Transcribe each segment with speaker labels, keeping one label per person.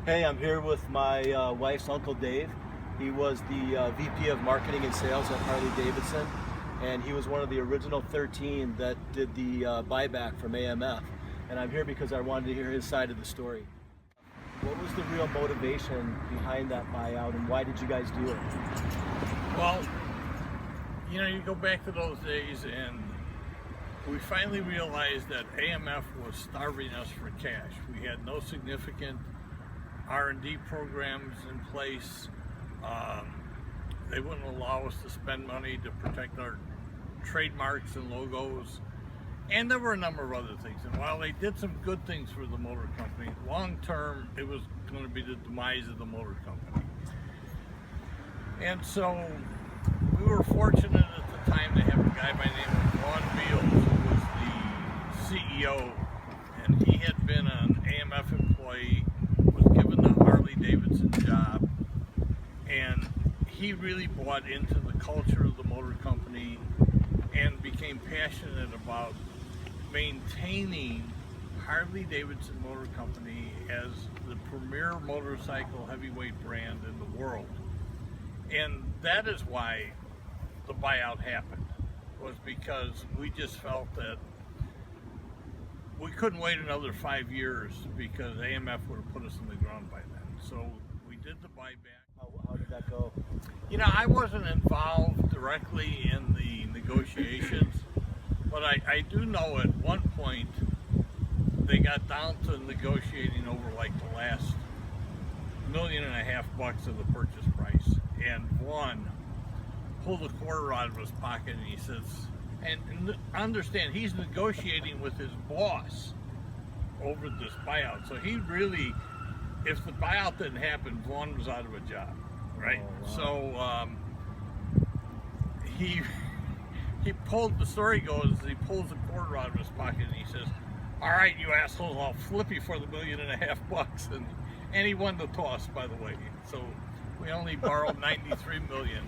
Speaker 1: Hey, I'm here with my wife's Uncle Dave. He was the VP of Marketing and Sales at Harley Davidson, and he was one of the original 13 that did the buyback from AMF. And I'm here because I wanted to hear his side of the story. What was the real motivation behind that buyout, and why did you guys do it?
Speaker 2: Well, you go back to those days and we finally realized that AMF was starving us for cash. We had no significant R&D programs in place. They wouldn't allow us to spend money to protect our trademarks and logos. And there were a number of other things. And while they did some good things for the motor company, long term, it was going to be the demise of the motor company. And so we were fortunate at the time to have a guy by the name of Ron Beals, who was the CEO, and he had been an AMF employee, was given the Harley Davidson job, and he really bought into the culture of the motor company and became passionate about maintaining Harley Davidson Motor Company as the premier motorcycle heavyweight brand in the world. And that is why the buyout happened, was because we just felt that we couldn't wait another 5 years because AMF would have put us in the ground by then. So we did the buyback.
Speaker 1: How did that go?
Speaker 2: I wasn't involved directly in the negotiations, but I do know at one point they got down to negotiating over like the last $1.5 million of the purchase price, and Vaughn pulled a quarter out of his pocket and he says, and understand, he's negotiating with his boss over this buyout. So he really, if the buyout didn't happen, Vaughn was out of a job, right?
Speaker 1: Oh, wow.
Speaker 2: So he pulled, the story goes, he pulls a quarter out of his pocket and he says, "All right, you assholes, I'll flip you for the $1.5 million." And he won the toss, by the way. So we only borrowed $93 million.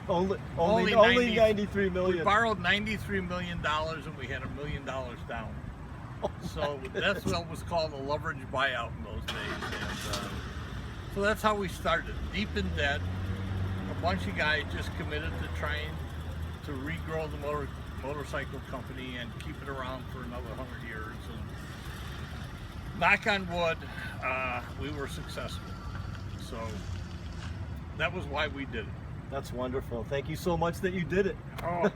Speaker 1: only 93 million.
Speaker 2: We borrowed $93 million and we had $1 million down. So that's what was called a leverage buyout in those days. And, so that's how we started, deep in debt. A bunch of guys just committed to trying to regrow the motorcycle company and keep it around for another 100 years. And knock on wood, we were successful. So that was why we did it.
Speaker 1: That's wonderful. Thank you so much that you did it.
Speaker 2: Oh.